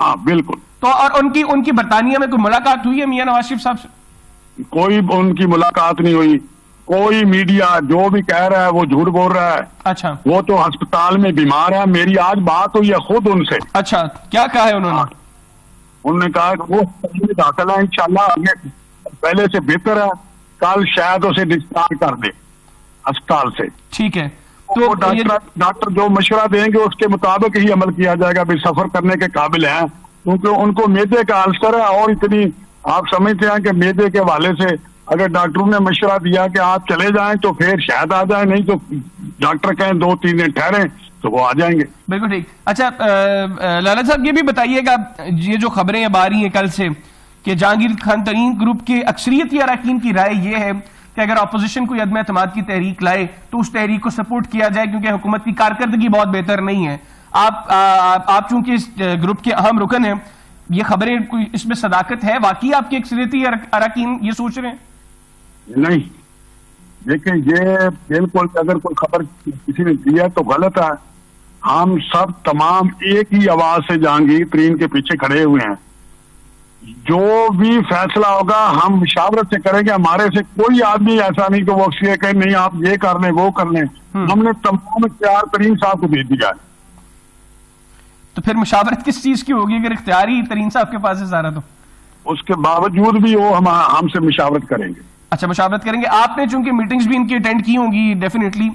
ہاں بالکل. تو اور ان کی برطانیہ میں کوئی ملاقات ہوئی ہے میاں نواز شریف صاحب سے؟ کوئی ان کی ملاقات نہیں ہوئی. کوئی میڈیا جو بھی کہہ رہا ہے وہ جھوٹ بول رہا ہے. اچھا, وہ تو ہسپتال میں بیمار ہے. میری آج بات ہوئی ہے خود ان سے. اچھا, کیا کہا ہے انہوں نے؟ انہوں نے کہا کہ وہ داخل ہے, انشاءاللہ آگے پہلے سے بہتر ہے. کل شاید اسے ڈسچارج کر دے ہسپتال سے. ٹھیک ہے, تو ڈاکٹر جو مشورہ دیں گے اس کے مطابق ہی عمل کیا جائے گا. بھی سفر کرنے کے قابل ہیں کیونکہ ان کو میدے کا السر ہے. اور اتنی آپ سمجھتے ہیں کہ میدے کے حوالے سے اگر ڈاکٹروں نے مشورہ دیا کہ آپ چلے جائیں تو پھر شاید آ جائیں, نہیں تو ڈاکٹر کہیں 2-3 دن ٹھہریں تو وہ آ جائیں گے. بالکل ٹھیک. اچھا لالا صاحب یہ بھی بتائیے گا, یہ جو خبریں اب آ رہی ہیں کل سے کہ جہانگیر خان ترین گروپ کے اکثریتی اراکین کی رائے یہ ہے کہ اگر اپوزیشن کوئی عدم اعتماد کی تحریک لائے تو اس تحریک کو سپورٹ کیا جائے کیونکہ حکومت کی کارکردگی بہت بہتر نہیں ہے. آپ چونکہ اس گروپ کے اہم رکن ہیں, یہ خبریں کوئی اس میں صداقت ہے؟ واقعی آپ کے اکثریتی اراکین یہ سوچ رہے ہیں؟ نہیں, دیکھیں یہ بالکل اگر کوئی خبر کسی نے دی ہے تو غلط ہے. ہم سب تمام ایک ہی آواز سے جہانگیر ترین کے پیچھے کھڑے ہوئے ہیں. جو بھی فیصلہ ہوگا ہم مشاورت سے کریں گے. ہمارے سے کوئی آدمی ایسا نہیں کہ وہ اکثر کہ نہیں آپ یہ کر لیں وہ کر لیں. ہم نے تمام اختیار ترین صاحب کو دے دیا ہے. تو پھر مشاورت کس چیز کی ہوگی اگر اختیاری ترین صاحب کے پاس ہے سارا؟ تو اس کے باوجود بھی وہ ہم سے مشاورت کریں گے. اچھا, مشاورت کریں گے. آپ نے چونکہ میٹنگز بھی ان کی اٹینڈ کی ہوں گی ڈیفینیٹلی,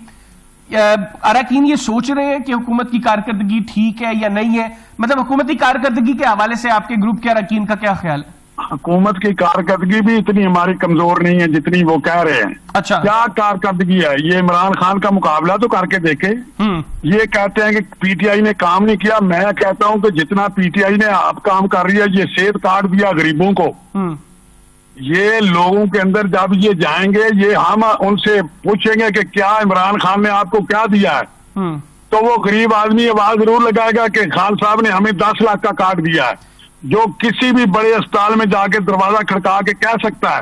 اراکین یہ سوچ رہے ہیں کہ حکومت کی کارکردگی ٹھیک ہے یا نہیں ہے؟ مطلب حکومتی کارکردگی کے حوالے سے آپ کے گروپ کے اراکین کا کیا خیال ہے؟ حکومت کی کارکردگی بھی اتنی ہماری کمزور نہیں ہے جتنی وہ کہہ رہے ہیں. اچھا, کیا کارکردگی ہے؟ یہ عمران خان کا مقابلہ تو کر کے دیکھے. یہ کہتے ہیں کہ پی ٹی آئی نے کام نہیں کیا. میں کہتا ہوں کہ جتنا پی ٹی آئی نے اب کام کر رہی ہے, یہ صحت کارڈ دیا غریبوں کو, یہ لوگوں کے اندر جب یہ جائیں گے یہ ہم ان سے پوچھیں گے کہ کیا عمران خان نے آپ کو کیا دیا ہے, تو وہ غریب آدمی آواز ضرور لگائے گا کہ خان صاحب نے ہمیں 10 لاکھ کا کارڈ دیا ہے. جو کسی بھی بڑے اسپتال میں جا کے دروازہ کھڑکا کے کہہ سکتا ہے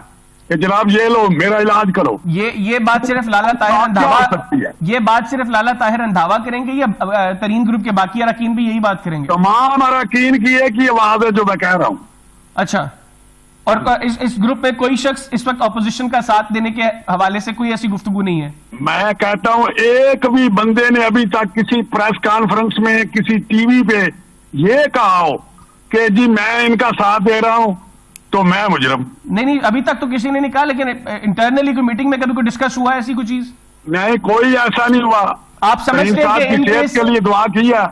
کہ جناب یہ لو میرا علاج کرو. یہ بات صرف لالا طاہر اندھاوا کریں گے یا ترین گروپ کے باقی اراکین بھی یہی بات کریں گے؟ تمام اراکین کی ایک ہی آواز ہے جو میں کہہ رہا ہوں. اچھا, اور اس گروپ میں کوئی شخص اس وقت اپوزیشن کا ساتھ دینے کے حوالے سے کوئی ایسی گفتگو نہیں ہے؟ میں کہتا ہوں ایک بھی بندے نے ابھی تک کسی پریس کانفرنس میں کسی ٹی وی پہ یہ کہا ہو کہ جی میں ان کا ساتھ دے رہا ہوں تو میں مجرم. نہیں, ابھی تک تو کسی نے نہیں کہا, لیکن انٹرنلی کوئی میٹنگ میں کبھی کوئی ڈسکس ہوا ہے ایسی کوئی چیز؟ نہیں, کوئی ایسا نہیں ہوا. آپ سمجھتے ہیں کہ صحت کے لیے دعا کیا,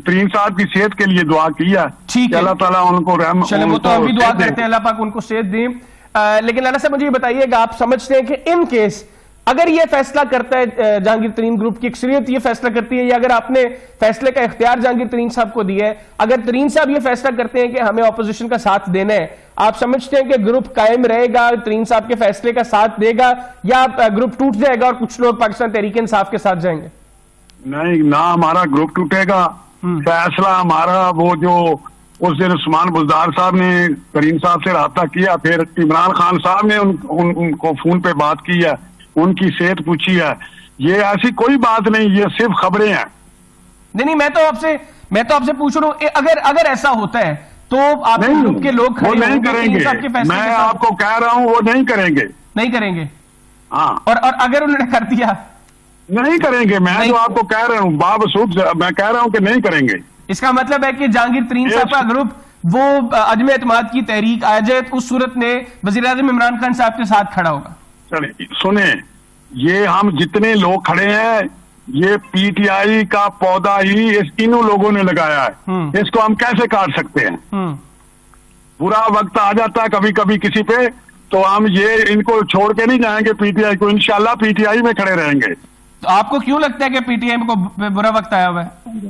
ترین صاحب کی صحت کے لیے دعا کیا, ٹھیک ہے, اللہ تعالیٰ ان کو رحم. چلیں, وہ تو ہم بھی دعا کرتے ہیں اللہ پاک ان کو صحت دیں. لیکن لالا صاحب مجھے یہ بتائیے گا, آپ سمجھتے ہیں کہ ان کیس اگر یہ فیصلہ کرتا ہے جہانگیر ترین گروپ کی اکثریت یہ فیصلہ کرتی ہے, یا اگر آپ نے فیصلے کا اختیار جہانگیر ترین صاحب کو دیا ہے, اگر ترین صاحب یہ فیصلہ کرتے ہیں کہ ہمیں اپوزیشن کا ساتھ دینا ہے, آپ سمجھتے ہیں کہ گروپ قائم رہے گا, ترین صاحب کے فیصلے کا ساتھ دے گا, یا گروپ ٹوٹ جائے گا اور کچھ لوگ پاکستان تحریک انصاف کے ساتھ جائیں گے؟ نہیں, نہ ہمارا گروپ ٹوٹے گا. فیصلہ ہمارا وہ جو اس دن عثمان بزدار صاحب نے ترین صاحب سے رابطہ کیا, پھر عمران خان صاحب نے ان کو فون پہ بات کی ہے, ان کی صحت پوچھی ہے, یہ ایسی کوئی بات نہیں, یہ صرف خبریں ہیں. نہیں, میں تو آپ سے پوچھ رہا ہوں اگر ایسا ہوتا ہے تو آپ گروپ کے لوگ وہ نہیں کریں گے. میں آپ کو کہہ رہا ہوں وہ نہیں کریں گے. ہاں, اور اگر انہوں نے کر دیا نہیں کریں گے. میں جو آپ کو کہہ رہا ہوں بابسود میں کہہ رہا ہوں کہ نہیں کریں گے. اس کا مطلب ہے کہ جہانگیر ترین صاحب کا گروپ وہ عدم اعتماد کی تحریک آ جائے, اس صورت میں وزیر اعظم عمران خان صاحب کے ساتھ کھڑا ہوگا. سنیں, یہ ہم جتنے لوگ کھڑے ہیں یہ پی ٹی آئی کا پودا ہی انہوں لوگوں نے لگایا ہے, اس کو ہم کیسے کاٹ سکتے ہیں؟ برا وقت آ جاتا ہے کبھی کبھی کسی پہ, تو ہم یہ ان کو چھوڑ کے نہیں جائیں گے پی ٹی آئی کو. انشاءاللہ پی ٹی آئی میں کھڑے رہیں گے. تو آپ کو کیوں لگتا ہے کہ پی ٹی آئی کو برا وقت آیا ہوا ہے؟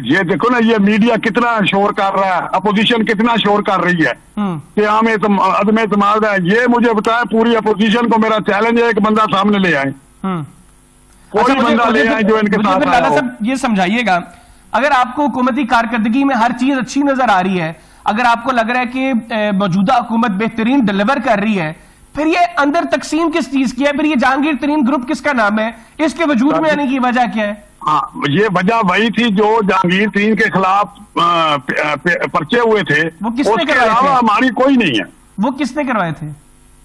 یہ دیکھو نا, یہ میڈیا کتنا شور کر رہا ہے, اپوزیشن کتنا شور کر رہی ہے کہ ہم عدم اعتماد ہے. یہ مجھے بتایا پوری اپوزیشن کو میرا چیلنج ہے, ایک بندہ سامنے لے آئے, کوئی بندہ لے آئے جو ان کے ساتھ. لالا صاحب یہ سمجھائیے گا, اگر آپ کو حکومتی کارکردگی میں ہر چیز اچھی نظر آ رہی ہے, اگر آپ کو لگ رہا ہے کہ موجودہ حکومت بہترین ڈیلیور کر رہی ہے, پھر یہ اندر تقسیم کس چیز کی ہے؟ پھر یہ جہانگیر ترین گروپ کس کا نام ہے؟ اس کے وجود میں آنے کی وجہ کیا ہے؟ ہاں یہ وجہ وہی تھی جو جہانگیر ترین کے خلاف پرچے ہوئے تھے، وہ کس نے اس کے کروائے علاوہ تھے؟ ہماری کوئی نہیں ہے. وہ کس نے کروائے تھے؟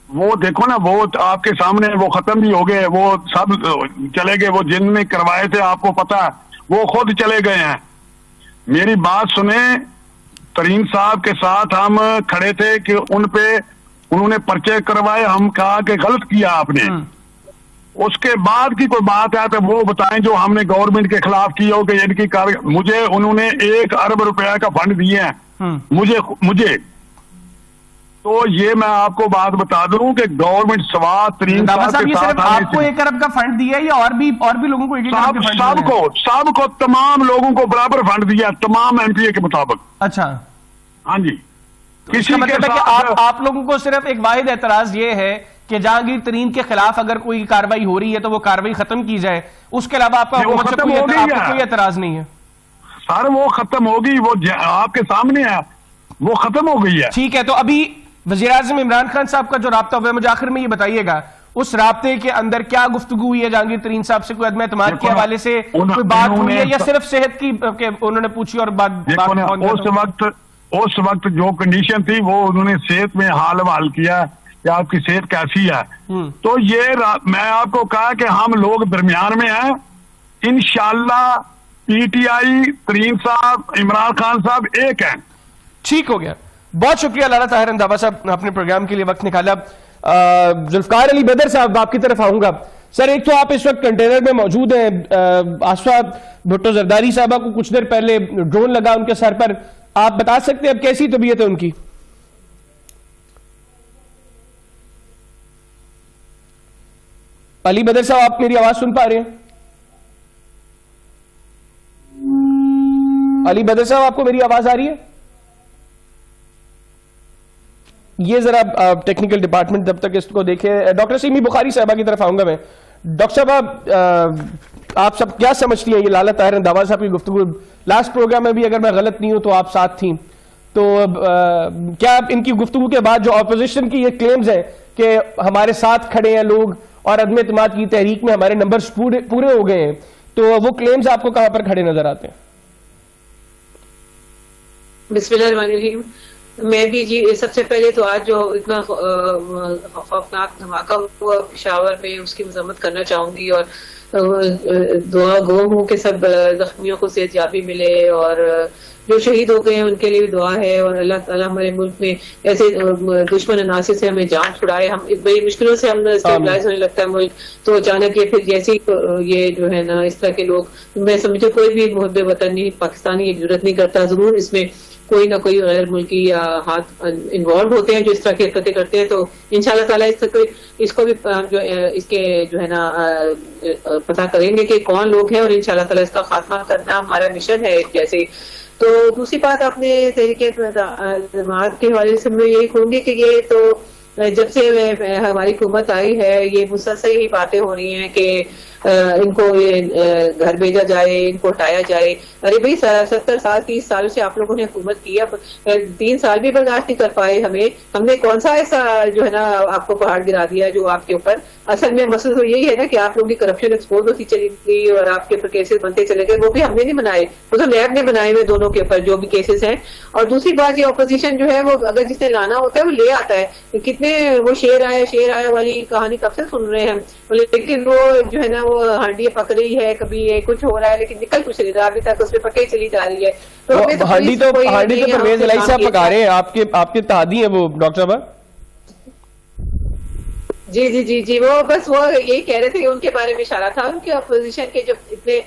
وہ دیکھو نا، وہ آپ کے سامنے وہ ختم بھی ہو گئے، وہ سب چلے گئے. وہ جن نے کروائے تھے آپ کو پتا ہے، وہ خود چلے گئے ہیں. میری بات سنیں، ترین صاحب کے ساتھ ہم کھڑے تھے کہ ان پہ انہوں نے پرچے کروائے، ہم کہا کہ غلط کیا آپ نے. اس کے بعد کی کوئی بات ہے تو وہ بتائیں جو ہم نے گورنمنٹ کے خلاف کی ہو کہ ان کی مجھے انہوں نے 1 ارب روپے کا فنڈ دیے ہیں مجھے. تو یہ میں آپ کو بات بتا دوں کہ گورنمنٹ سوات ترین صاحب کے ساتھ آپ کو 1 ارب کا فنڈ دیا یا اور بھی لوگوں کو 1 ارب کا فنڈ؟ سب کو تمام لوگوں کو برابر فنڈ دیا، تمام ایم پی اے کے مطابق. اچھا ہاں جی. کسی مطلب ہے کہ آپ لوگوں کو صرف ایک واحد اعتراض یہ ہے کہ جہانگیر ترین کے خلاف اگر کوئی کاروائی ہو رہی ہے تو وہ کاروائی ختم کی جائے، اس کے علاوہ آپ کا حکومت سے کوئی اعتراض نہیں ہے؟ سر وہ ختم ہوگی، وہ آپ کے سامنے ہے، وہ ختم ہو گئی ہے. ٹھیک ہے. تو ابھی وزیر اعظم عمران خان صاحب کا جو رابطہ ہوا ہے، مجھے آخر میں یہ بتائیے گا اس رابطے کے اندر کیا گفتگو ہوئی ہے؟ جہانگیر ترین صاحب سے کوئی عدم اعتماد کے حوالے سے کوئی بات ہوئی ہے یا صرف صحت کی انہوں نے پوچھی اور اس وقت جو کنڈیشن تھی وہ انہوں نے صحت میں حال حوال کیا کہ آپ کی صحت کیسی ہے. تو یہ میں آپ کو کہا کہ ہم لوگ درمیان میں ہیں. انشاءاللہ پی ٹی آئی، ترین صاحب، عمران خان صاحب ایک ہیں. ٹھیک ہو گیا. بہت شکریہ لالا طاہر اندابا صاحب، اپنے پروگرام کے لیے وقت نکالا. ذوالفقار علی بدر صاحب آپ کی طرف آؤں گا. سر ایک تو آپ اس وقت کنٹینر میں موجود ہیں، آصفہ بھٹو زرداری صاحبہ کو کچھ دیر پہلے ڈرون لگا ان کے سر پر، آپ بتا سکتے ہیں اب کیسی طبیعت ہے ان کی؟ علی بدر صاحب آپ میری آواز سن پا رہے ہیں؟ علی بدر صاحب آپ کو میری آواز آ رہی ہے؟ یہ ذرا ٹیکنیکل ڈپارٹمنٹ جب تک اس کو دیکھیں. ڈاکٹر سیمی بخاری صاحبہ کی طرف آؤں گا میں. ڈاکٹر صاحب آپ سب کیا سمجھتی ہیں یہ لالا طاہر اندابا صاحب کی گفتگو؟ لاسٹ پروگرام میں بھی اگر میں غلط نہیں ہوں تو آپ ساتھ تھیں، تو کیا ان کی گفتگو کے بعد جو اپوزیشن کی یہ کلیمز ہیں کہ ہمارے ساتھ کھڑے ہیں لوگ اور عدم اعتماد کی تحریک میں ہمارے نمبرز پورے ہو گئے ہیں، تو وہ کلیمز آپ کو کہاں پر کھڑے نظر آتے ہیں؟ بسم اللہ الرحمن الرحیم. میں بھی جی سب سے پہلے تو آج جو اتنا خوفناک دھماکہ ہوا پشاور میں اس کی مذمت کرنا چاہوں گی، اور دعا گو ہوں کہ سب زخمیوں کو صحت یابی ملے، اور جو شہید ہو گئے ہیں ان کے لیے بھی دعا ہے، اور اللہ تعالیٰ ہمارے ملک میں ایسے دشمن عناصر سے ہمیں جان چھڑائے. ہم بڑی مشکلوں سے ہم اسٹیبلائز ہونے لگتا ہے ملک، تو اچانک یہ پھر جیسے یہ جو ہے نا اس طرح کے لوگ، میں سمجھو کوئی بھی محب وطنی پاکستانی یہ جرات نہیں کرتا، ضرور اس میں کوئی نہ کوئی غیر ملکی یا ہاتھ انوالو ہوتے ہیں جو اس طرح کی حرکتیں کرتے ہیں. تو انشاءاللہ تعالیٰ اس کو بھی جو اس کے جو ہے نا پتہ کریں گے کہ کون لوگ ہیں، اور انشاءاللہ تعالیٰ اس کا خاتمہ کرنا ہمارا مشن ہے. جیسے تو دوسری بات آپ نے تحریک جماعت کے حوالے سے میں یہی کہوں گی کہ یہ تو جب سے ہماری حکومت آئی ہے یہ مسلسل ہی باتیں ہو رہی ہیں کہ ان کو گھر بھیجا جائے، ان کو ہٹایا جائے. ارے بھائی 70 سال 30 سال سے آپ لوگوں نے حکومت کی، اب 3 سال بھی برداشت نہیں کر پائے. ہم نے کون سا ایسا جو ہے نا آپ کو پہاڑ گرا دیا جو آپ کے اوپر؟ اصل میں مسئلہ تو یہی ہے نا کہ آپ لوگوں کی کرپشن ایکسپوز ہوتی چلی گئی اور آپ کے اوپر کیسز بنتے چلے گئے. وہ بھی ہم نے نہیں بنائے، وہ تو نیب نے بنائے ہوئے دونوں کے اوپر جو بھی کیسز ہیں. اور دوسری بات یہ اپوزیشن جو ہے وہ اگر جس نے لانا ہوتا ہے وہ لے آتا ہے. کتنے وہ شیر آیا والی کہانی کب سے سن رہے ہیں، لیکن وہ جو ہے نا وہ ہانڈی پک رہی ہے، کبھی یہ کچھ ہو رہا ہے لیکن نکل کچھ نہیں رہا ابھی تک، اس پہ پکے چلی جا رہی ہے. تو ہانڈی تو پرویز الہی صاحب پکا رہے ہیں، آپ کے اتحادی ہیں وہ ڈاکٹر صاحب. جی جی جی جی وہ بس وہ یہی کہہ رہے تھے کہ ان کے بارے میں اشارہ تھا ان کے اپوزیشن کے جو اتنے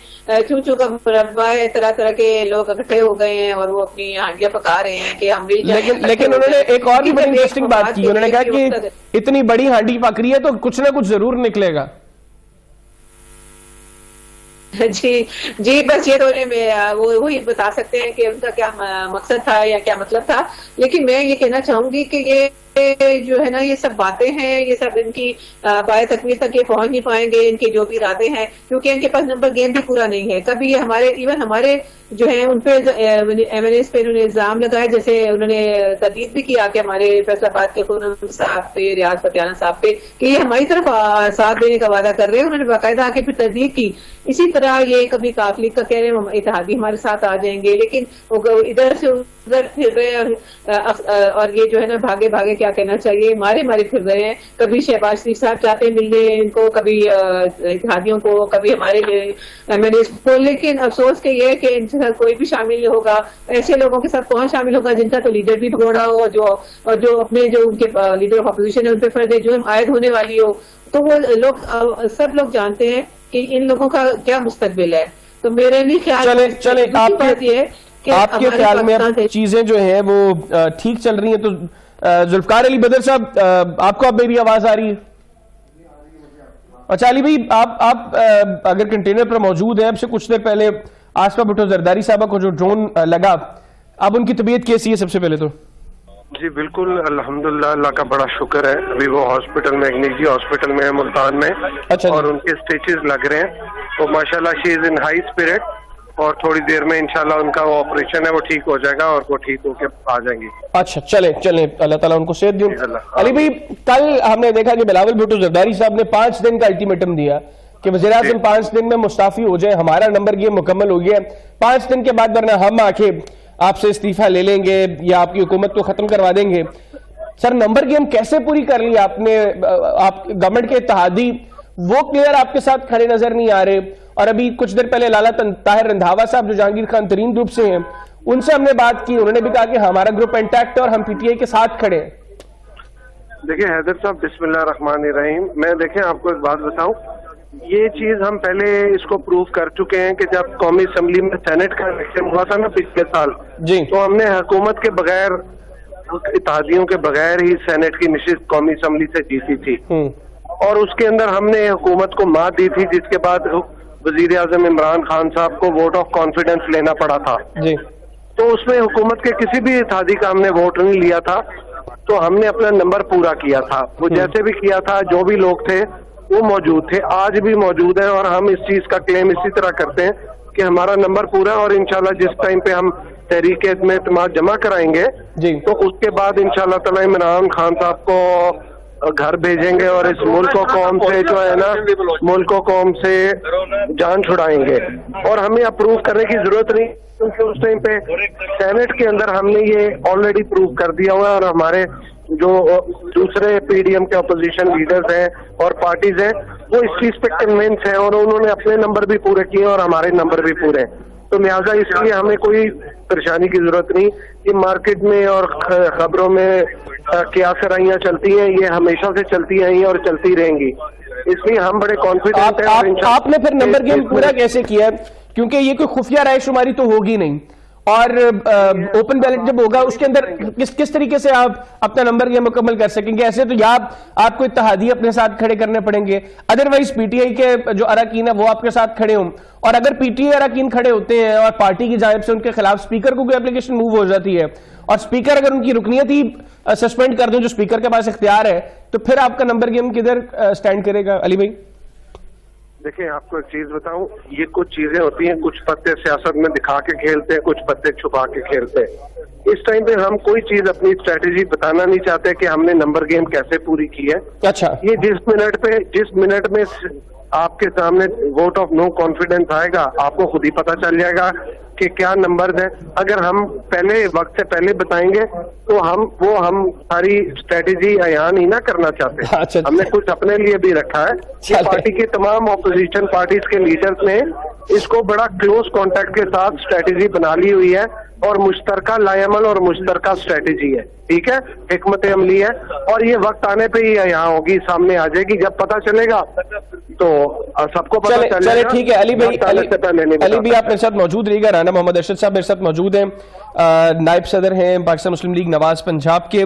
چون کا مربع ہے، طرح طرح کے لوگ اکٹھے ہو گئے ہیں اور وہ اپنی ہانڈیاں پکا رہے ہیں کہ ہم بھی. لیکن انہوں نے ایک اور بھی بڑی انٹرسٹنگ بات کی، انہوں نے کہا کہ اتنی بڑی ہانڈی پک رہی ہے تو کچھ نہ کچھ ضرور نکلے گا. جی جی بس یہ تو وہی بتا سکتے ہیں کہ ان کا کیا مقصد تھا یا کیا مطلب تھا. لیکن میں یہ کہنا چاہوں گی کہ یہ جو ہے نا یہ سب باتیں ہیں, یہ سب ان کی پائے تکمیل تک یہ پہنچ نہیں پائیں گے, ان کے جو بھی ارادے ہیں, کیونکہ ان کے پاس نمبر گیم بھی پورا نہیں ہے. کبھی یہ ہمارے ایون ہمارے جو ہیں ان پہ ایم این ایس پہ انہوں نے الزام لگائے, جیسے انہوں نے تردید بھی کیا کہ ہمارے فیصل آباد کے خورم صاحب پہ, ریاض فتیانہ صاحب پہ, کہ یہ ہماری طرف ساتھ دینے کا وعدہ کر رہے ہیں. انہوں نے باقاعدہ آ کے پھر تردید کی. اسی طرح یہ کبھی کافلی کا کہہ رہے ہیں اتحادی ہمارے ساتھ آ جائیں گے, لیکن ادھر سے ادھر پھر رہے ہیں, اور یہ جو ہے نا بھاگے بھاگے کیا کہنا چاہیے, مارے مارے پھر رہے ہیں. کبھی شہباز شریف صاحب چاہتے ہیں ملنے ان کو, کبھی اتحادیوں کو, کبھی ہمارے ایم این ایس کو, لیکن افسوس کہ یہ ہے کہ ان سے کوئی بھی شامل نہیں ہوگا. ایسے لوگوں کے ساتھ کون شامل ہوگا جن کا تو لیڈر بھی بھگوڑا ہو, اور جو اپنے جو ان کے لیڈر آف اپوزیشن ہے ان پہ فرض جو عائد ہونے والی ہو. تو وہ لوگ سب لوگ جانتے ہیں کہ ان لوگوں کا کیا مستقبل ہے. تو میرے نہیں خیال چلے آپ کے خیال میں اب چیزیں جو ہیں وہ ٹھیک چل رہی ہیں. تو ذوالفقار علی بدر صاحب, آپ کو اب میری آواز آ رہی ہے؟ اچھا علی بھائی, آپ اگر کنٹینر پر موجود ہیں, اب سے کچھ دیر پہلے آسفا بھٹو زرداری صاحبہ کو جو ڈرون لگا, اب ان کی طبیعت کیسی ہے سب سے پہلے تو؟ جی بالکل الحمدللہ, اللہ کا بڑا شکر ہے. ابھی وہ ہاسپٹل میں, ایک نجی ہاسپٹل میں ہے ملتان میں, اور ان کے اسٹیچز لگ رہے ہیں. تو ماشاءاللہ شی از ان ہائی اسپرٹ, اور تھوڑی دیر میں انشاءاللہ ان کا وہ آپریشن ہے وہ ٹھیک ہو جائے گا, اور وہ ٹھیک ہو کے آ جائیں گی. اچھا چلیں اللہ تعالیٰ ان کو صحت دے. علی بھائی, کل ہم نے دیکھا کہ بلاول بھٹو زرداری صاحب نے 5 دن کا الٹیمیٹم دیا کہ وزیر اعظم 5 دن میں مستعفی ہو جائیں, ہمارا نمبر گیم مکمل ہو گیا, 5 دن کے بعد ورنہ ہم آ کے آپ سے استعفیٰ لے لیں گے یا آپ کی حکومت کو ختم کروا دیں گے. سر نمبر گیم کیسے پوری کر لی آپ نے؟ آپ گورنمنٹ کے اتحادی وہ پلیئر آپ کے ساتھ کھڑے نظر نہیں آ رہے, اور ابھی کچھ دیر پہلے لالا طاہر رندھاوا صاحب جو جہانگیر خان ترین گروپ سے ہیں, ان سے ہم نے بات کی, انہوں نے بھی کہا کہ ہمارا گروپ انٹیکٹ ہے اور ہم پی ٹی آئی کے ساتھ کھڑے ہیں. دیکھیں حیدر صاحب, بسم اللہ الرحمن الرحیم, میں دیکھیں آپ کو ایک بات بتاؤں, یہ چیز ہم پہلے اس کو پروف کر چکے ہیں کہ جب قومی اسمبلی میں سینٹ کا الیکشن ہوا تھا نا پچھلے سال, تو ہم نے حکومت کے بغیر, اتحادیوں کے بغیر ہی سینٹ کی نشست قومی اسمبلی سے جیتی تھی, اور اس کے اندر ہم نے حکومت کو مات دی تھی, جس کے بعد وزیر اعظم عمران خان صاحب کو ووٹ آف کانفیڈنس لینا پڑا تھا. تو اس میں حکومت کے کسی بھی اتحادی کا ہم نے ووٹ نہیں لیا تھا, تو ہم نے اپنا نمبر پورا کیا تھا. وہ جیسے بھی کیا تھا, جو بھی لوگ تھے وہ موجود تھے, آج بھی موجود ہیں, اور ہم اس چیز کا کلیم اسی طرح کرتے ہیں کہ ہمارا نمبر پورا ہے, اور انشاءاللہ جس ٹائم پہ ہم تحریک میں اعتماد جمع کرائیں گے تو اس کے بعد انشاءاللہ تعالی عمران خان صاحب کو گھر بھیجیں گے, اور اس ملک و قوم سے جو ہے نا, ملک و قوم سے جان چھڑائیں گے. اور ہمیں اپروو کرنے کی ضرورت نہیں, کیونکہ اس ٹائم پہ سینٹ کے اندر ہم نے یہ آلریڈی پروو کر دیا ہوا ہے, اور ہمارے جو دوسرے پی ڈی ایم کے اپوزیشن لیڈرز ہیں اور پارٹیز ہیں وہ اس چیز پہ کنوینس ہیں, اور انہوں نے اپنے نمبر بھی پورے کیے اور ہمارے نمبر بھی پورے ہیں. تو لہٰذا اس لیے ہمیں کوئی پریشانی کی ضرورت نہیں. یہ مارکیٹ میں اور خبروں میں کیا سرائیاں چلتی ہیں, یہ ہمیشہ سے چلتی آئی ہیں اور چلتی رہیں گی, اس لیے ہم بڑے کانفیڈنٹ ہیں. آپ نے پھر نمبر گیم پورا کیسے کیا ہے؟ کیونکہ یہ کوئی خفیہ رائے شماری تو ہوگی نہیں, اور اوپن بیلٹ جب ہوگا اس کے اندر کس طریقے سے آپ اپنا نمبر یہ مکمل کر سکیں گے؟ ایسے تو یا آپ کو اتحادی اپنے ساتھ کھڑے کرنے پڑیں گے, ادروائز پی ٹی آئی کے جو اراکین ہے وہ آپ کے ساتھ کھڑے ہوں, اور اگر پی ٹی آئی اراکین کھڑے ہوتے ہیں اور پارٹی کی جانب سے ان کے خلاف اسپیکر کو کوئی اپلیکیشن موو ہو جاتی ہے, اور اسپیکر اگر ان کی رکنیت ہی سسپینڈ کر دیں جو اسپیکر کے پاس اختیار ہے, تو پھر آپ کا نمبر گیم کدھر سٹینڈ کرے گا؟ علی بھائی دیکھیں آپ کو ایک چیز بتاؤں, یہ کچھ چیزیں ہوتی ہیں, کچھ پتے سیاست میں دکھا کے کھیلتے ہیں, کچھ پتے چھپا کے کھیلتے ہیں. اس ٹائم پہ ہم کوئی چیز اپنی اسٹریٹجی بتانا نہیں چاہتے کہ ہم نے نمبر گیم کیسے پوری کی ہے. اچھا, یہ جس منٹ میں آپ کے سامنے ووٹ آف نو کانفیڈنس آئے گا, آپ کو خود ہی پتا چل جائے گا کہ کیا نمبرز ہیں. اگر ہم پہلے وقت سے پہلے بتائیں گے تو ہم ساری اسٹریٹجی عیان ہی نہ کرنا چاہتے. ہم نے کچھ اپنے لیے بھی رکھا ہے. پارٹی کے تمام اپوزیشن پارٹیز کے لیڈرز نے اس کو بڑا کلوز کانٹیکٹ کے ساتھ اسٹریٹجی بنا لی ہوئی ہے, اور مشترکہ لائے عمل اور مشترکہ اسٹریٹجی ہے. ٹھیک ہے, حکمت عملی ہے, اور یہ وقت آنے پہ ہی یہاں ہوگی, سامنے آ جائے گی. جب پتہ چلے گا تو سب کو پتہ چلے گا. ٹھیک ہے علی بھائی آپ میرے ساتھ موجود رہے گا. رانا محمد ارشد صاحب میرے ساتھ موجود ہیں, نائب صدر ہیں پاکستان مسلم لیگ نواز پنجاب کے.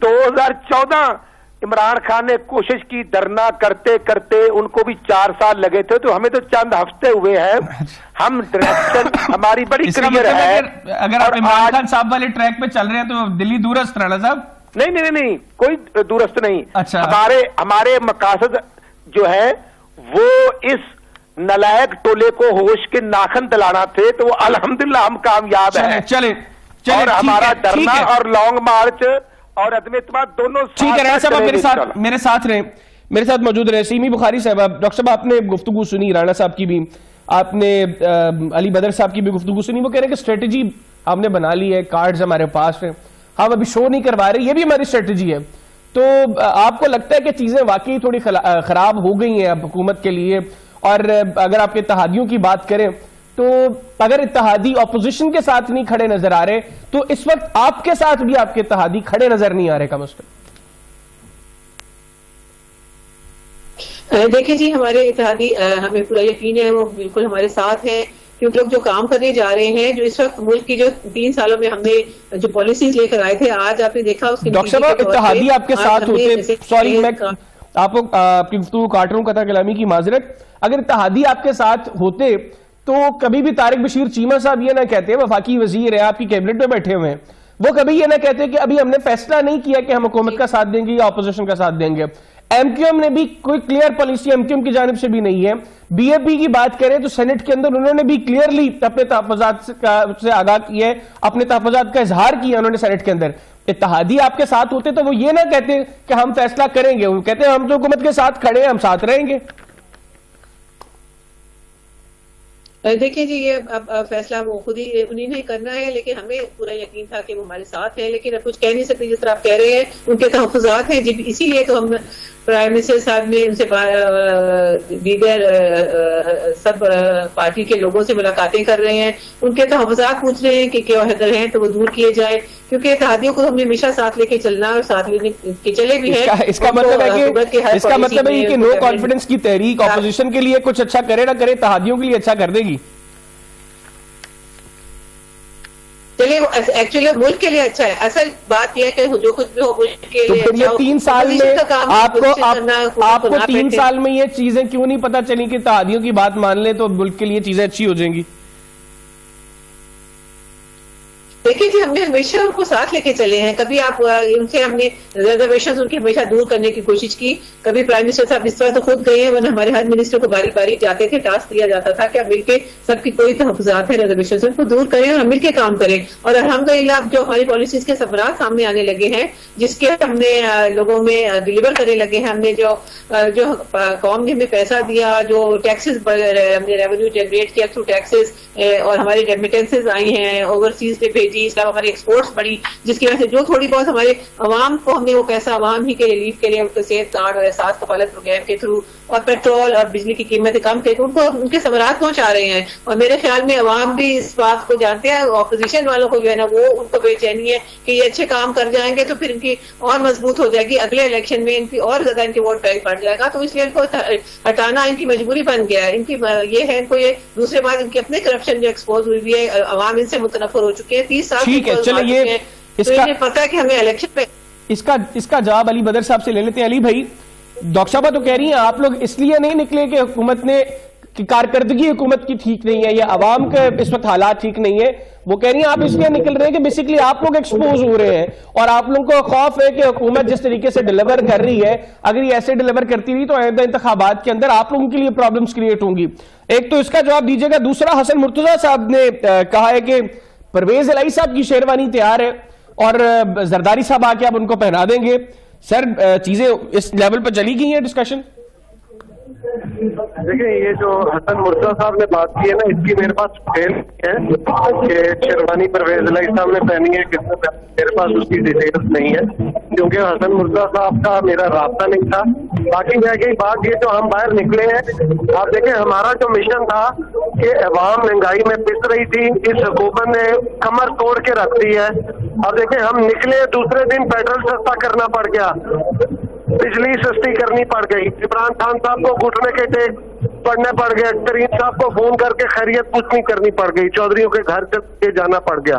2014 عمران خان نے کوشش کی, دھرنا کرتے کرتے ان کو بھی 4 سال لگے تھے, تو ہمیں تو چند ہفتے ہوئے ہیں. ہم ڈائریکشن ہماری بڑی کلیئر ہے. اگر آپ عمران خان صاحب والے ٹریک پہ چل رہے ہیں تو دلی دورست رانا صاحب. نہیں, کوئی درست نہیں. اچھا. ہمارے مقاصد جو ہے وہ اس نلائق ٹولے کو ہوش کے ناخن دلانا تھے, تو وہ الحمدللہ ہم کامیاب ہیں. چلے اور ہمارا دھرنا اور لانگ مارچ اور عدم اعتماد دونوں ٹھیک ہے. رانا صاحب میرے ساتھ رہیں, میرے ساتھ موجود رہے. سیمی بخاری صاحب, ڈاکٹر صاحب آپ نے گفتگو سنی, رانا صاحب کی بھی, آپ نے علی بدر صاحب کی بھی گفتگو سنی. وہ کہہ رہے ہیں کہ اسٹریٹجی ہم نے بنا لی ہے, کارڈز ہمارے پاس ہیں, ہم ابھی شو نہیں کروا رہے, یہ بھی ہماری اسٹریٹجی ہے. تو آپ کو لگتا ہے کہ چیزیں واقعی تھوڑی خراب ہو گئی ہیں اب حکومت کے لیے؟ اور اگر آپ اتحادیوں کی بات کریں تو اگر اتحادی اپوزیشن کے ساتھ نہیں کھڑے نظر آ رہے تو اس وقت آپ کے ساتھ بھی آپ کے اتحادی کھڑے نظر نہیں آ رہے کم از کم. دیکھیں جی, ہمارے اتحادی ہمیں پورا یقین ہے وہ بالکل ہمارے ساتھ ہیں, کیونکہ لوگ جو کام کرنے جا رہے ہیں, جو اس وقت ملک کی جو 3 سالوں میں ہم نے جو پالیسیز لے کر آئے تھے, آج آپ نے دیکھا اس کی. ڈاکٹر صاحب اتحادی آپ کے ساتھ ہوتے, سوری میں آپ کی گفتگو کاٹ رہا ہوں, قطع کلامی کی معذرت, اگر اتحادی آپ کے ساتھ ہوتے تو کبھی بھی طارق بشیر چیمہ صاحب یہ نہ کہتے, وفاقی وزیر ہیں آپ کی کیبنٹ میں بیٹھے ہوئے ہیں, وہ کبھی یہ نہ کہتے کہ ابھی ہم نے فیصلہ نہیں کیا کہ ہم حکومت کا ساتھ دیں گے یا اپوزیشن کا ساتھ دیں گے. ایم کیو ایم نے بھی کوئی clear policy M Q M کی جانب سے بھی نہیں ہے. بی اے پی کی بات کریں تو سینٹ کے اندر انہوں نے بھی کلیئرلی اپنے تحفظات سے آگاہ کیا ہے, اپنے تحفظات کا اظہار کیا انہوں نے سینٹ کے اندر. اتحادی آپ کے ساتھ ہوتے تو وہ یہ نہ کہتے کہ ہم فیصلہ کریں گے, وہ کہتے ہیں ہم تو حکومت کے ساتھ کھڑے ہیں, ہم ساتھ رہیں گے. دیکھیں جی, یہ اب فیصلہ وہ خود ہی انہیں نے کرنا ہے, لیکن ہمیں پورا یقین تھا کہ وہ ہمارے ساتھ ہیں, لیکن اب کچھ کہہ نہیں سکتے. جس طرح آپ کہہ رہے ہیں ان کے تحفظات ہیں, اسی لیے تو ہم پرائم منسٹر صاحب نے ان سے دیگر سب پارٹی کے لوگوں سے ملاقاتیں کر رہے ہیں, ان کے تحفظات پوچھ رہے ہیں کہ کیا عہدے ہیں تو وہ دور کیے جائیں, کیونکہ اتحادیوں کو ہم نے ہمیشہ ساتھ لے کے چلنا اور ساتھ لینے کے چلے بھی ہیں. اس کا مطلب ہے کہ نو کانفیڈنس کی تحریک اپوزیشن کے لیے کچھ اچھا کرے نہ کرے, اتحادیوں کے لیے اچھا کر دے گی. چلیے ایکچولی ملک کے لیے اچھا ہے, اصل بات یہ ہے کہ جو کچھ بھی ہو ملک کے لیے. تو یہ 3 سال میں آپ کو 3 سال میں یہ چیزیں کیوں نہیں پتا چلی کہ اتحادیوں کی بات مان لیں تو ملک کے لیے چیزیں اچھی ہو جائیں گی؟ دیکھیں جی, ہم نے ہمیشہ ان کو ساتھ لے کے چلے ہیں. کبھی آپ ان سے ہم نے ریزرویشن ان کی ہمیشہ دور کرنے کی کوشش کی. کبھی پرائم منسٹر صاحب اس طرح تو خود گئے ہیں, ورنہ ہمارے ہر منسٹر کو باری باری جاتے تھے, ٹاسک دیا جاتا تھا کہ اب مل کے سب کی کوئی تحفظات ہیں ریزرویشن ان کو دور کریں اور ہم مل کے کام کریں. اور الحمدللہ اب جو ہماری پالیسیز کے ثمرات سامنے آنے لگے ہیں, جس کے ہم نے لوگوں میں ڈلیور کرنے لگے ہیں, ہم نے جو قوم نے ہمیں پیسہ دیا, جو ٹیکسز ہم نے ریونیو جنریٹ کیا تھرو ٹیکسز, اور ہماری ریمیٹنسز آئی ہیں اوورسیز پہ بھیجی, اس طرح ہماری ایکسپورٹس بڑی, جس کی وجہ سے جو تھوڑی بہت ہمارے عوام کو ہم نے وہ پیسہ عوام ہی کے ریلیف کے لیے صحت کارڈ اور احساس کفالت پروگرام کے تھرو اور پیٹرول اور بجلی کی قیمتیں کم کر کے ان کو ان کے ثمرات پہنچا رہے ہیں. اور میرے خیال میں عوام بھی اس بات کو جانتے ہیں, اپوزیشن والوں کو جو ہے نا وہ ان کو بے چینی ہے کہ یہ اچھے کام کر جائیں گے تو پھر ان کی اور مضبوط ہو جائے گی, اگلے الیکشن میں ان کی اور زیادہ ان کے ووٹ بینک بڑھ جائے گا. تو اس لیے ان کو ہٹانا ان کی مجبوری بن گیا ہے. ان کی یہ ہے, ان کو یہ دوسرے بات ان کی اپنے کرپشن جو ایکسپوز ہوئی ہے, عوام ان سے متنفر ہو چکے ہیں 30 سال. ٹھیک ہے, چلے یہ پتا ہے کہ ہمیں الیکشن پہ اس کا جواب علی بدر صاحب سے لے لیتے ہیں. علی بھائی, ڈاکٹر صاحبہ تو کہہ رہی ہیں آپ لوگ اس لیے نہیں نکلے کہ حکومت نے کارکردگی حکومت کی ٹھیک نہیں ہے یا عوام کے اس وقت حالات ٹھیک نہیں ہے, وہ کہہ رہی ہیں آپ اس لیے نکل رہے ہیں کہ بیسیکلی آپ لوگ ایکسپوز ہو رہے ہیں اور آپ لوگوں کو خوف ہے کہ حکومت جس طریقے سے ڈیلیور کر رہی ہے, اگر یہ ایسے ڈیلیور کرتی رہی تو آئندہ انتخابات کے اندر آپ لوگوں کے لیے پرابلمز کریٹ ہوں گی. ایک تو اس کا جواب دیجیے گا. دوسرا, حسن مرتضیٰ صاحب نے کہا ہے کہ پرویز الہی صاحب کی شیروانی تیار ہے اور زرداری صاحب آ کے آپ ان کو پہنا دیں گے. سر, چیزیں اس لیول پہ چلی گئی ہیں ڈسکشن؟ دیکھیں, یہ جو حسن مرتضیٰ صاحب نے بات کی ہے نا, اس کی میرے پاس ڈیٹیل ہے کہ شیروانی پرویز الہی صاحب نے پہنی ہے, میرے پاس اس کی ڈیٹیلز نہیں ہے کیونکہ حسن مرتضیٰ صاحب کا میرا رابطہ نہیں تھا. باقی رہ گئی بات یہ جو ہم باہر نکلے ہیں, آپ دیکھیں ہمارا جو مشن تھا کہ عوام مہنگائی میں پس رہی تھی, اس حکومت نے کمر توڑ کے رکھ دی ہے. اب دیکھیں ہم نکلے, دوسرے دن پیٹرول سستا کرنا پڑ گیا, بجلی سستی کرنی پڑ گئی, عمران خان صاحب کو گھٹنے کے ٹیک پڑھنے پڑ گئے, ترین صاحب کو فون کر کے خیریت پوچھنی کرنی پڑ گئی, چودھریوں کے گھر کے جانا پڑ گیا.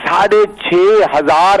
6,500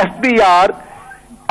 FBR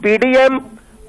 PDM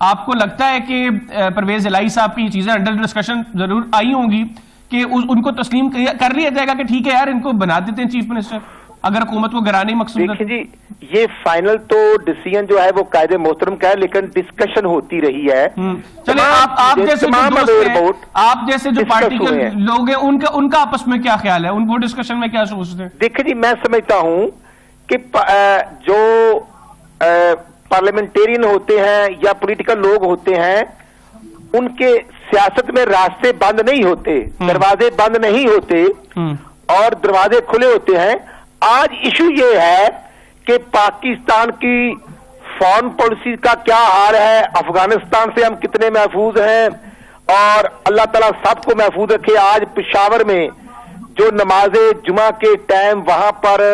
آپ کو لگتا ہے کہ پرویز الہی صاحب کی چیزیں انڈر ڈسکشن ضرور آئی ہوں گی کہ ان کو تسلیم کر لیا جائے گا کہ ٹھیک ہے یار ان کو بنا دیتے ہیں چیف منسٹر اگر حکومت کو گرانے مقصود ہے؟ جی یہ فائنل تو ڈیسیژن جو ہے وہ قائد محترم کا ہے لیکن ڈسکشن ہوتی رہی ہے. چلے آپ جیسے جو پارٹی کے لوگ ہیں ان کا آپس میں کیا خیال ہے, وہ ڈسکشن میں کیا سوچتے ہیں؟ دیکھیں جی میں سمجھتا ہوں کہ جو پارلیمنٹیرین ہوتے ہیں یا پولیٹیکل لوگ ہوتے ہیں ان کے سیاست میں راستے بند نہیں ہوتے, دروازے بند نہیں ہوتے اور دروازے کھلے ہوتے ہیں. آج ایشو یہ ہے کہ پاکستان کی فارن پالیسی کا کیا حال ہے, افغانستان سے ہم کتنے محفوظ ہیں, اور اللہ تعالیٰ سب کو محفوظ رکھے. آج پشاور میں جو نماز جمعہ کے ٹائم وہاں پر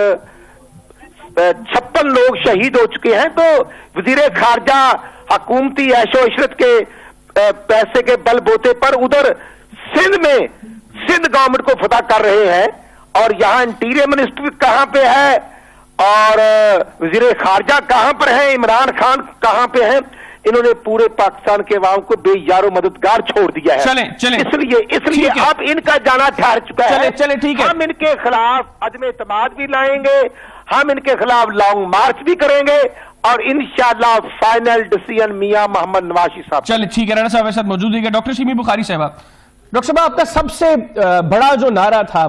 56 لوگ شہید ہو چکے ہیں, تو وزیر خارجہ حکومتی عیش و عشرت کے پیسے کے بل بوتے پر ادھر سندھ میں سندھ گورنمنٹ کو فتح کر رہے ہیں, اور یہاں انٹیریئر منسٹر کہاں پہ ہے اور وزیر خارجہ کہاں پر ہیں, عمران خان کہاں پہ ہیں. انہوں نے پورے پاکستان کے عوام کو بے یار و مددگار چھوڑ دیا ہے. اس لیے اب ان کا جانا ٹھہر چکا ہے. ہم ان کے خلاف عدم اعتماد بھی لائیں گے, ہم ان کے خلاف لانگ مارچ بھی کریں گے, اور انشاءاللہ فائنل ڈیسیژن میاں محمد نواز شریف صاحب. چلے ٹھیک ہے, رانا صاحب ساتھ موجود ہے. ڈاکٹر شمی بخاری صاحبہ, ڈاکٹر صاحب آپ کا سب سے بڑا جو نعرہ تھا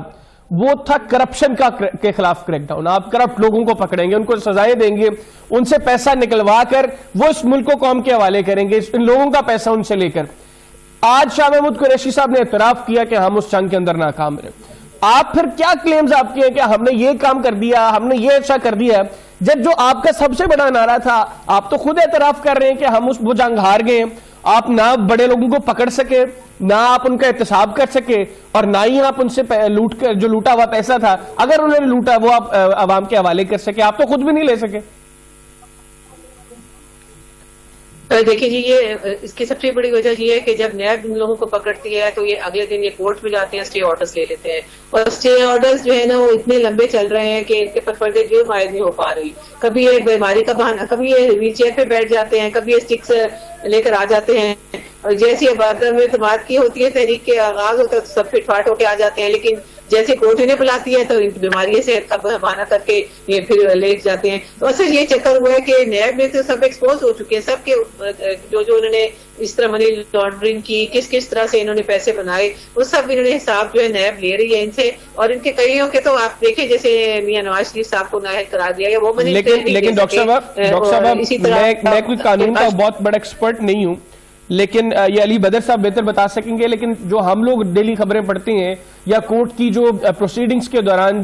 وہ تھا کرپشن کے خلاف کریک ڈاؤن. آپ کرپٹ لوگوں کو پکڑیں گے, ان کو سزائیں دیں گے, ان سے پیسہ نکلوا کر وہ اس ملک کو قوم کے حوالے کریں گے, ان لوگوں کا پیسہ ان سے لے کر. آج شاہ محمود قریشی صاحب نے اعتراف کیا کہ ہم اس جنگ کے اندر ناکام رہے. آپ پھر کیا کلیمز آپ کے ہیں کہ ہم نے یہ کام کر دیا, ہم نے یہ اچھا کر دیا, جب جو آپ کا سب سے بڑا نعرہ تھا آپ تو خود اعتراف کر رہے ہیں کہ ہم وہ جنگ ہار گئے, آپ نہ بڑے لوگوں کو پکڑ سکے, نہ آپ ان کا احتساب کر سکے, اور نہ ہی آپ ان سے جو لوٹا ہوا پیسہ تھا اگر انہوں نے لوٹا وہ آپ عوام کے حوالے کر سکے, آپ تو خود بھی نہیں لے سکے. دیکھیں جی یہ اس کی سب سے بڑی وجہ یہ ہے کہ جب نیب ان لوگوں کو پکڑتی ہے تو یہ اگلے دن یہ کورٹ میں جاتے ہیں, اسٹے آرڈرز لے لیتے ہیں, اور اسٹے آرڈرز جو ہے نا وہ اتنے لمبے چل رہے ہیں کہ ان کے پر فرد جرم عائد نہیں ہو پا رہی. کبھی یہ بیماری کا بہانہ, کبھی یہ ویل چیئر پہ بیٹھ جاتے ہیں, کبھی یہ اسٹکس لے کر آ جاتے ہیں, اور جیسی عبادت میں اعتماد کی ہوتی ہے تحریک کے آغاز ہوتا ہے تو سب فٹ فاٹ ہو کے آ جاتے ہیں, لیکن جیسے کورٹ انہیں بلاتی ہے تو بیماری سے بہانہ کر کے یہ پھر لے جاتے ہیں. تو اصل یہ چکر ہوا ہے کہ نیب میں تو سب ایکسپوز ہو چکے ہیں, سب کے جو انہوں نے اس طرح منی لانڈرنگ کی, کس طرح سے انہوں نے پیسے بنائے, وہ سب انہوں نے حساب جو ہے نیب لے رہی ہے ان سے. اور ان کے کئیوں کے تو آپ دیکھیں جیسے میاں نواز شریف صاحب کو نااہل قرار دیا گیا, وہ منی لیکن ڈاکٹر صاحب میں کوئی قانون کا بہت بڑا ایکسپرٹ نہیں ہوں, لیکن یہ علی بدر صاحب بہتر بتا سکیں گے, لیکن جو ہم لوگ ڈیلی خبریں پڑھتے ہیں یا کورٹ کی جو پروسیڈنگز کے دوران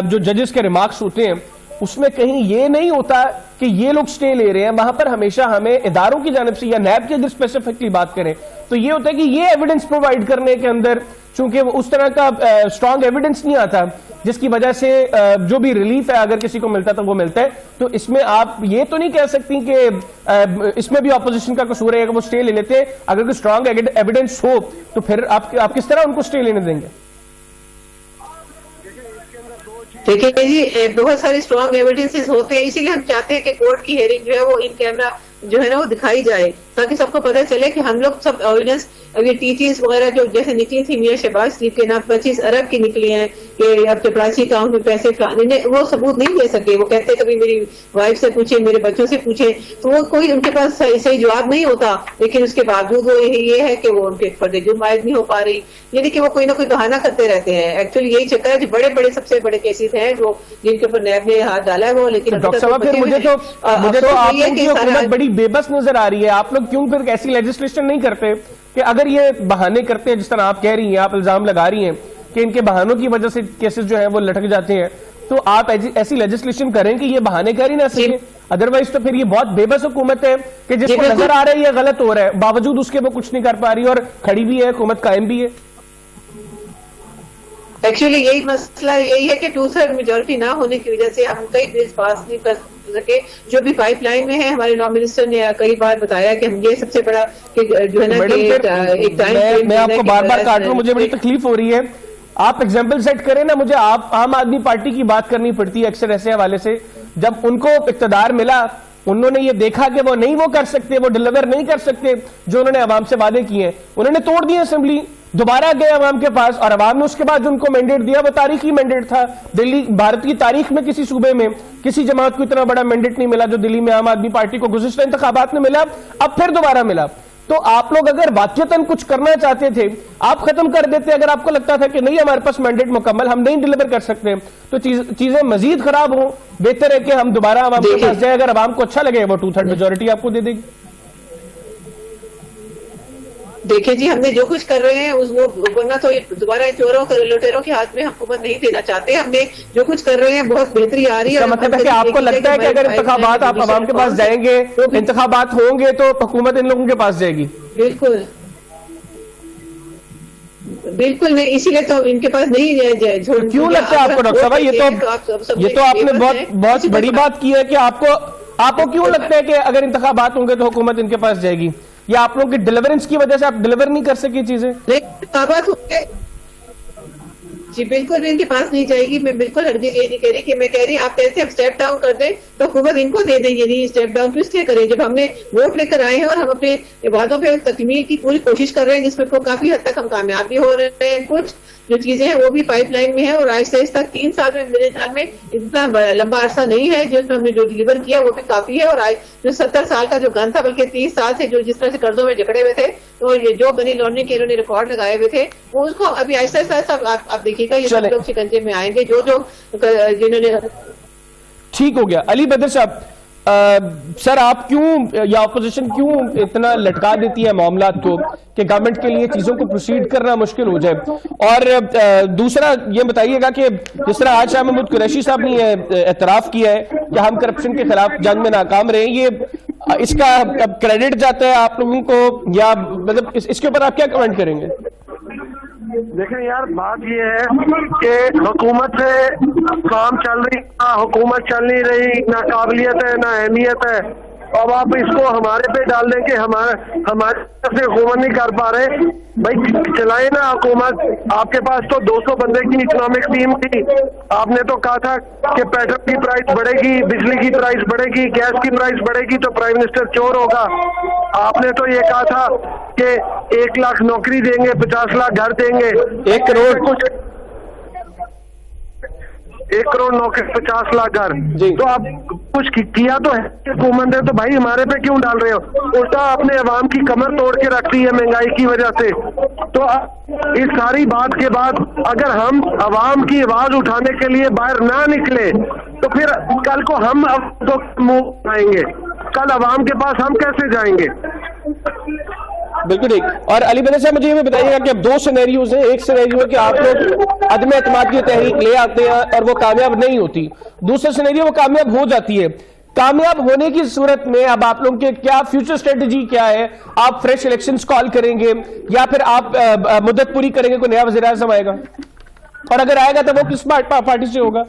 جو ججز کے ریمارکس ہوتے ہیں اس میں کہیں یہ نہیں ہوتا کہ یہ لوگ سٹے لے رہے ہیں. وہاں پر ہمیشہ ہمیں اداروں کی جانب سے یا نیب کی اگر اسپیسیفکلی بات کریں تو یہ ہوتا ہے کہ یہ ایویڈنس پرووائڈ کرنے کے اندر چونکہ اس طرح کا اسٹرانگ ایویڈنس نہیں آتا جس کی وجہ سے جو بھی ریلیف ہے اگر کسی کو ملتا تو وہ ملتا ہے. تو اس میں آپ یہ تو نہیں کہہ سکتی کہ اس میں بھی اپوزیشن کا قصور ہے کہ وہ سٹے لے لیتے ہیں. اگر کوئی اسٹرانگ ایویڈنس ہو تو پھر آپ کس طرح ان کو سٹے لینے دیں گے؟ دیکھیں جی بہت سارے اسٹرانگ ایویڈنسز ہوتے ہیں, اسی لیے ہم چاہتے ہیں کہ کورٹ کی ہیئرنگ جو ہے وہ ان کیمرہ جو ہے نا وہ دکھائی جائے تاکہ سب کو پتہ چلے کہ ہم لوگ سب ایویڈنس یہ ٹیچرز وغیرہ جو جیسے نکلی تھی میاں شہباز شریف کے نام 25 ارب کی نکلی ہیں کہ اب چپراسی اکاؤنٹ میں پیسے وہ ثبوت نہیں دے سکے. وہ کہتے کبھی میری وائف سے پوچھیں, میرے بچوں سے پوچھیں, تو وہ کوئی ان کے پاس صحیح جواب نہیں ہوتا, لیکن اس کے باوجود وہ یہ ہے کہ وہ ان کے فرد جرم عائد نہیں ہو پا رہی, یعنی کہ وہ کوئی نہ کوئی بہانہ کرتے رہتے ہیں. ایکچولی یہی چکر ہے جو بڑے سب سے بڑے کیسز ہیں جو جن کے اوپر نیب نے ہاتھ ڈالا ہے وہ. لیکن ڈاکٹر صاحب پھر مجھے تو آپ کی حکومت بڑی بے بس نظر آ رہی ہے. آپ لوگ کیوں پھر ایسی لیجسلیشن نہیں کرتے کہ اگر یہ بہانے کرتے ہیں جس طرح آپ کہہ رہی ہیں, آپ الزام لگا رہی ہیں کہ ان کے بہانوں کی وجہ سے کیسز جو ہیں وہ لٹک جاتے ہیں, تو آپ ایسی لیجسلیشن کریں کہ یہ بہانے کر ہی نہ سکیں. ادروائز تو پھر یہ بہت بے بس حکومت ہے کہ جس کو نظر آ رہا ہے یہ غلط ہو رہا ہے باوجود اس کے وہ کچھ نہیں کر پا رہی اور کھڑی بھی ہے, حکومت قائم بھی ہے. ایکچولی یہی مسئلہ یہی ہے کہ 2/3 میجورٹی نہ ہونے کی وجہ سے ہم کئی بلز پاس نہیں کر سکے جو بھی پائپ لائن میں ہے. ہمارے لا منسٹر نے کئی بار بتایا کہ ہم یہ سب سے بڑا جو ہے نا ایک ٹائم میں آپ کو بار بار کاٹ رہا ہوں, مجھے بڑی تکلیف ہو رہی ہے. آپ ایگزامپل سیٹ کریں نا, مجھے عام آدمی پارٹی کی بات کرنی پڑتی ہے اکثر ایسے حوالے سے. جب ان کو اقتدار ملا انہوں نے یہ دیکھا کہ وہ نہیں وہ کر سکتے, وہ ڈیلیور نہیں کر سکتے جو انہوں نے عوام سے وعدے کیے ہیں, انہوں نے توڑ دی اسمبلی, دوبارہ گئے عوام کے پاس, اور عوام نے اس کے بعد جو ان کو مینڈیٹ دیا وہ تاریخی مینڈیٹ تھا. دلی بھارت کی تاریخ میں کسی صوبے میں کسی جماعت کو اتنا بڑا مینڈیٹ نہیں ملا جو دلی میں عام آدمی پارٹی کو گزشتہ انتخابات میں ملا, اب پھر دوبارہ ملا. تو آپ لوگ اگر واقعتاً کچھ کرنا چاہتے تھے آپ ختم کر دیتے. اگر آپ کو لگتا تھا کہ نہیں ہمارے پاس مینڈیٹ مکمل, ہم نہیں ڈیلیور کر سکتے, تو چیزیں مزید خراب ہوں. بہتر ہے کہ ہم دوبارہ عوام کے پاس جائیں, اگر عوام کو اچھا لگے وہ 2/3 میجورٹی آپ کو دے دے گی. دیکھیں جی, ہم نے جو کچھ کر رہے ہیں ورنہ تو دوبارہ چوروں لٹیروں کے ہاتھ میں حکومت نہیں دینا چاہتے. ہم نے جو کچھ کر رہے ہیں بہت بہتری آ رہی ہے. اس کا مطلب ہے کہ آپ کو لگتا ہے کہ اگر انتخابات آپ عوام کے پاس جائیں گے, انتخابات ہوں گے تو حکومت ان لوگوں کے پاس جائے گی. بالکل بالکل نہیں, اسی لیے تو ان کے پاس نہیں جائے. کیوں لگتا ہے آپ کو ڈاکٹر صاحب, یہ تو آپ نے بہت بڑی بات کی ہے کہ آپ کو کیوں لگتا ہے کہ اگر انتخابات ہوں گے تو حکومت ان کے پاس جائے گی, یا آپ لوگوں کی ڈیلیورنس کی وجہ سے آپ ڈیلیور نہیں کر سکے چیزیں؟ انتخابات ہوں گے جی بالکل بھی ان کے پاس نہیں جائے گی. میں بالکل یہ نہیں کہہ رہی کہ میں کہہ رہی آپ کیسے اسٹیپ ڈاؤن کر دیں تو حکومت ان کو دے دیں. یہ نہیں اسٹیپ ڈاؤن کس لیے کریں جب ہم نے ووٹ لے کر آئے ہیں اور ہم اپنے وعدوں پہ تکمیل کی پوری کوشش کر رہے ہیں, جس میں کافی حد تک ہم کامیاب بھی ہو رہے ہیں. کچھ جو چیزیں ہیں وہ بھی پائپ لائن میں ہے, اور آہستہ آہستہ 3 سال میں میرے خیال میں اتنا لمبا عرصہ نہیں ہے جس میں ہم نے جو ڈیلیور کیا وہ بھی کافی ہے. اور جو 70 سال کا جو گن تھا, بلکہ 30 سال سے جو جس طرح سے قرضوں میں جکڑے ہوئے تھے, تو یہ جو منی لانڈرنگ کے انہوں نے ریکارڈ لگائے ہوئے تھے وہ اس کو ابھی آہستہ آہستہ آپ دیکھیے گا یہ سب لوگ شکنجے میں آئیں گے جنہوں نے. ٹھیک ہو گیا. علی بدر صاحب, سر آپ کیوں یا اپوزیشن کیوں اتنا لٹکا دیتی ہے معاملات کو کہ گورنمنٹ کے لیے چیزوں کو پروسیڈ کرنا مشکل ہو جائے؟ اور دوسرا یہ بتائیے گا کہ جس طرح آج شاہ محمود قریشی صاحب نے اعتراف کیا ہے کہ ہم کرپشن کے خلاف جنگ میں ناکام رہے, یہ اس کا کریڈٹ جاتا ہے آپ لوگوں کو, یا مطلب اس کے اوپر آپ کیا کمنٹ کریں گے؟ دیکھیں یار, بات یہ ہے کہ حکومت سے کام چل رہی, حکومت چل نہیں رہی, نہ قابلیت ہے نہ اہمیت ہے. اب آپ اس کو ہمارے پہ ڈال دیں کہ ہماری طرف سے حکومت نہیں کر پا رہے. بھائی چلائے نا حکومت. آپ کے پاس تو 200 بندے کی اکنامک ٹیم تھی. آپ نے تو کہا تھا کہ پیٹرول کی پرائس بڑھے گی, بجلی کی پرائس بڑھے گی, گیس کی پرائس بڑھے گی تو پرائم منسٹر چور ہوگا. آپ نے تو یہ کہا تھا کہ 1 لاکھ نوکری دیں گے, 50 لاکھ گھر دیں گے, 1 کروڑ نوکری, 50 لاکھ گھر. تو آپ کچھ کیا تو ہے حکومت نے, تو بھائی ہمارے پہ کیوں ڈال رہے ہو؟ الٹا اپنے عوام کی کمر توڑ کے رکھتی ہے مہنگائی کی وجہ سے. تو اس ساری بات کے بعد اگر ہم عوام کی آواز اٹھانے کے لیے باہر نہ نکلے تو پھر کل کو ہم منہ آئیں گے, کل عوام کے پاس ہم کیسے جائیں گے؟ بالکل ٹھیک. اور علی بدر صاحب مجھے یہ بتائیے گا کہ اب 2 سینیریوز ہیں. ایک سینیریو ہے کہ آپ لوگ عدم اعتماد کی تحریک لے آتے ہیں اور وہ کامیاب نہیں ہوتی, دوسرا سینیریو وہ کامیاب ہو جاتی ہے. کامیاب ہونے کی صورت میں اب آپ لوگوں کے کیا فیوچر اسٹریٹجی کیا ہے؟ آپ فریش الیکشنز کال کریں گے یا پھر آپ مدت پوری کریں گے, کوئی نیا وزیر اعظم آئے گا, اور اگر آئے گا تو وہ کس پارٹی سے ہوگا؟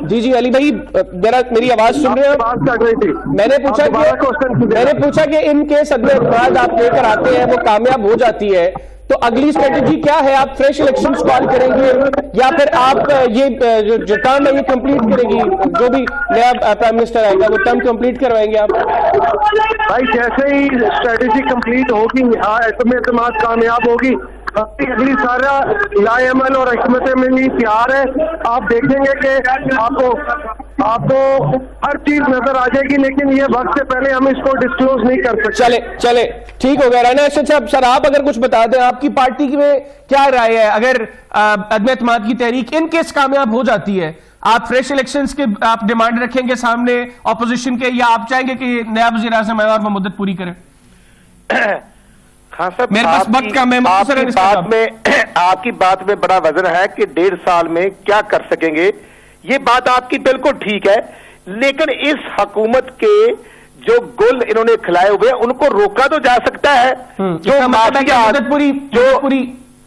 جی علی بھائی میری آواز سن رہے ہیں؟ میں نے پوچھا کہ ان کے عدم اعتماد آپ لے کر آتے ہیں وہ کامیاب ہو جاتی ہے, تو اگلی اسٹریٹجی کیا ہے؟ آپ فریش الیکشنز کال کریں گے یا پھر آپ یہ جو ٹرم ہے یہ کمپلیٹ کریں گی, جو بھی نیا پرائم منسٹر آئے گا وہ ٹرم کمپلیٹ کروائیں گے آپ؟ بھائی جیسے ہی اسٹریٹجی کمپلیٹ ہوگی, عدم اعتماد کامیاب ہوگی, اگلی سارا لائے عمل اور حکمت عملی تیار ہے. آپ دیکھیں گے کہ آپ کو ہر چیز نظر آ جائے گی, لیکن یہ وقت سے پہلے ہم اس کو ڈسکلوز نہیں کر سکتے. چلے ٹھیک ہو گیا. رانا اسد صاحب, سر آپ اگر کچھ بتا دیں, آپ کی پارٹی میں کیا رائے ہے اگر عدم اعتماد کی تحریک ان کیس کامیاب ہو جاتی ہے؟ آپ فریش الیکشنز کے آپ ڈیمانڈ رکھیں گے سامنے اپوزیشن کے, یا آپ چاہیں گے کہ نیا وزیر اعظم آئے اور وہ مدت پوری کرے؟ ہاں صاحب, میرے پاس وقت کم ہے. آپ کی بات میں بڑا وزن ہے کہ 1.5 سال میں کیا کر سکیں گے. یہ بات آپ کی بالکل ٹھیک ہے, لیکن اس حکومت کے جو گل انہوں نے کھلائے ہوئے ان کو روکا تو جا سکتا ہے. جو